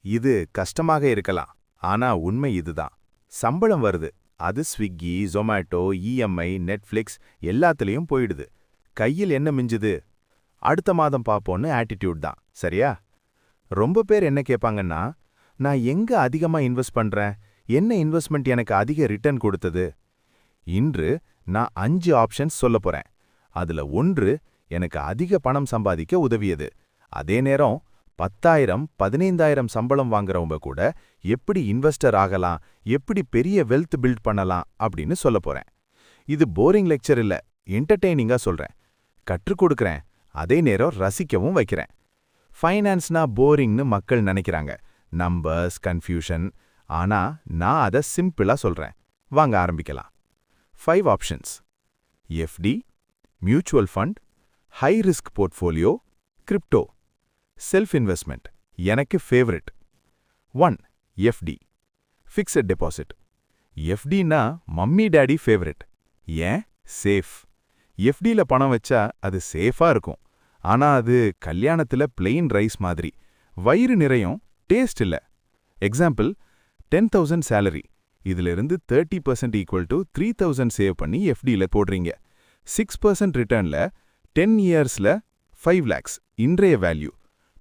இது கஷ்டமாக இருக்கலாம், ஆனா உண்மை இதுதான். சம்பளம் வருது, அது ஸ்விக்கி, ஜொமேட்டோ, இஎம்ஐ, நெட்ஃப்ளிக்ஸ் எல்லாத்துலயும் போயிடுது. கையில் என்ன மிஞ்சுது? அடுத்த மாதம் பாப்போன்னு ஆட்டிடியூட் தான், சரியா? ரொம்ப பேர் என்ன கேட்பாங்கன்னா, நான் எங்க அதிகமா இன்வெஸ்ட் பண்றேன், என்ன இன்வெஸ்ட்மெண்ட் எனக்கு அதிக ரிட்டர்ன் கொடுத்தது? இன்று நான் 5 ஆப்ஷன்ஸ் சொல்லப் போறேன். அதுல ஒன்று எனக்கு அதிக பணம் சம்பாதிக்க உதவியது. அதே நேரம் 10,000, 15,000 சம்பளம் வாங்குறவங்க கூட எப்படி இன்வெஸ்டர் ஆகலாம், எப்படி பெரிய வெல்த் பில்ட் பண்ணலாம் அப்படின்னு சொல்லப் போறேன். இது போரிங் லெக்சர் இல்ல, என்டர்டெய்னிங்கா சொல்றேன். கற்றுக் கொடுக்கறேன், அதே நேரம் ரசிக்கவும் வைக்கிறேன். ஃபைனான்ஸ்னா போரிங்னு மக்கள் நினைக்கிறாங்க, நம்பர்ஸ், கன்ஃபியூஷன். ஆனா நான் அதை சிம்பிளா சொல்றேன். வாங்க ஆரம்பிக்கலாம். 5 options: FD, mutual fund, high risk portfolio, crypto. Self investment எனக்கு ஃபேவரட். 1. FD, fixed deposit. எஃப்டினா மம்மி டாடி ஃபேவரட். ஏன்? சேஃப். எஃப்டில பணம் வச்சா அது சேஃபா இருக்கும். ஆனா அது கல்யாணத்துல பிளெயின் ரைஸ் மாதிரி, வயிறு நிறையும், டேஸ்ட் இல்ல. எக்ஸாம்பிள், 10,000 சேலரி, இதிலிருந்து 30% ஈக்குவல் டு 3,000 சேவ் பண்ணி எஃப்டில போடுறீங்க. 6% ரிட்டர்ன்ல 10 இயர்ஸ்ல 5 lakhs இன்றைய வேல்யூ,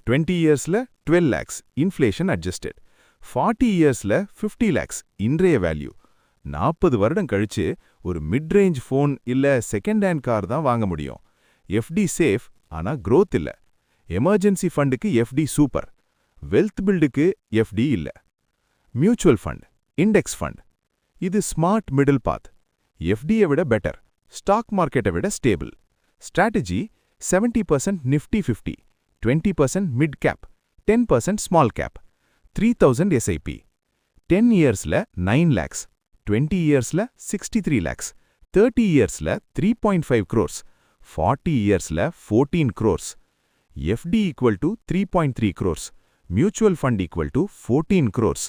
20 இயர்ஸ்ல 12 lakhs இன்ஃப்ளேஷன் அட்ஜஸ்டட், 40 இயர்ஸ்ல 50 lakhs இன்றைய வேல்யூ. 40 வருடம் கழிச்சு ஒரு மிட் ரேஞ்ச் ஃபோன் இல்ல செகண்ட் ஹேண்ட் கார் தான் வாங்க முடியும். எஃப்டி சேஃப், ஆனா growth இல்ல. எமர்ஜென்சி ஃபண்டுக்கு எஃப்டி சூப்பர், வெல்த் பில்டுக்கு எஃப்டி இல்ல. மியூச்சுவல் ஃபண்ட், இண்டெக்ஸ் ஃபண்ட், இது ஸ்மார்ட் மிடில் பாத். எஃப்டியை விட பெட்டர், ஸ்டாக் மார்க்கெட்டை விட stable. Strategy: 70% Nifty 50, 20% mid cap, 10% small cap. 3,000 SIP. 10 இயர்ஸ்ல 9 lakhs, 20 இயர்ஸ்ல 63 lakhs, 30 இயர்ஸ்ல 3.5 crores, 40 இயர்ஸ்ல 14 crores. FD equal to 3.3 crores, mutual fund equal to 14 crores.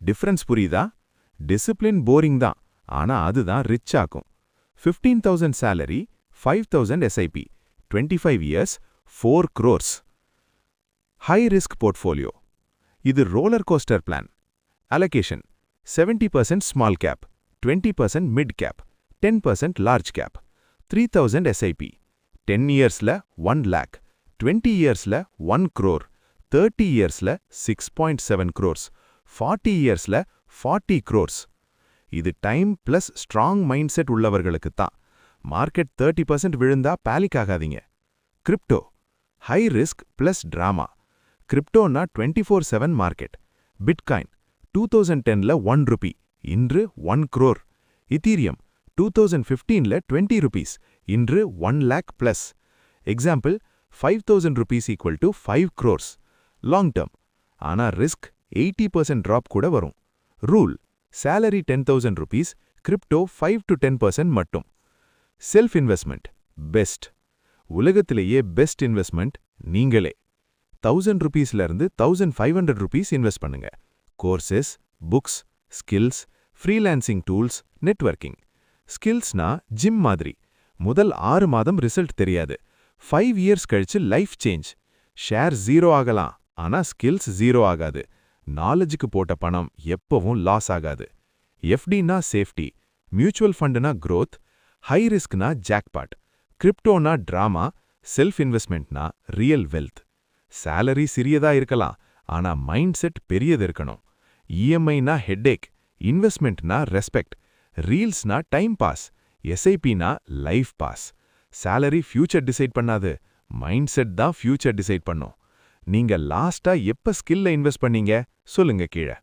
Difference புரியுதா? டிசிப்ளின் போரிங் தான், ஆனா அதுதான் ரிச் ஆக்கும். 15,000 salary, 5,000 SIP, 25 years, 4 crores. High risk portfolio. இது roller coaster plan. Allocation: 70% small cap, 20% mid cap, 10% large cap. 3,000 SIP. 10 yearsல 1 lakh, 20 yearsல 1 crore, 30 yearsல 6.7 crores, 40 yearsல 40 crores. இது time plus strong mind set உள்ளவர்களுக்கு தான். மார்க்கெட் 30% விழுந்தா பேலிக் ஆகாதீங்க. Crypto, high risk plus drama. கிரிப்டோனா 24/7 மார்க்கெட். பிட்காயின் 2010ல 1 ரூபி, இன்று 1 crore. இத்தீரியம் 2015ல 20 rupees, இன்று 1 lakh plus. Example, 5,000 rupees equal to 5 crores. Long term, ஆனா ரிஸ்க் 80% ட்ராப் கூட வரும். Rule: salary 10,000 rupees, crypto 5 to 10% மட்டும். Self investment best. உலகத்திலேயே பெஸ்ட் இன்வெஸ்ட்மெண்ட் நீங்களே. 1,000 rupeesல இருந்து 1,500 rupees இன்வெஸ்ட் பண்ணுங்க. Courses, books, skills, freelancing tools, networking. ஸ்கில்ஸ்னா ஜிம் மாதிரி. முதல் 6 மாதம் ரிசல்ட் தெரியாது, 5 இயர்ஸ் கழிச்சு லைஃப் சேஞ்ச். ஷேர் 0 ஆகலாம், ஆனா ஸ்கில்ஸ் 0 ஆகாது. நாலேஜுக்கு போட்ட பணம் எப்பவும் லாஸ் ஆகாது. எஃப்டினா சேஃப்டி, மியூச்சுவல் ஃபண்டுனா growth, ஹை ரிஸ்க்னா ஜாக்பாட், கிரிப்டோனா டிராமா, செல்ஃப் இன்வெஸ்ட்மெண்ட்னா ரியல் வெல்த். சேலரி சிறியதா இருக்கலாம், ஆனா மைண்ட் செட் பெரியது இருக்கணும். இஎம்ஐனா ஹெட்டேக், இன்வெஸ்ட்மெண்ட்னா ரெஸ்பெக்ட், ரீல்ஸ்னா டைம் பாஸ், எஸ்ஐபினா life pass. Salary future decide பண்ணாது, மைண்ட் செட் தான் ஃபியூச்சர் டிசைட் பண்ணும். நீங்க லாஸ்டா எப்ப ஸ்கில்ல இன்வெஸ்ட் பண்ணீங்க சொல்லுங்க கீழே.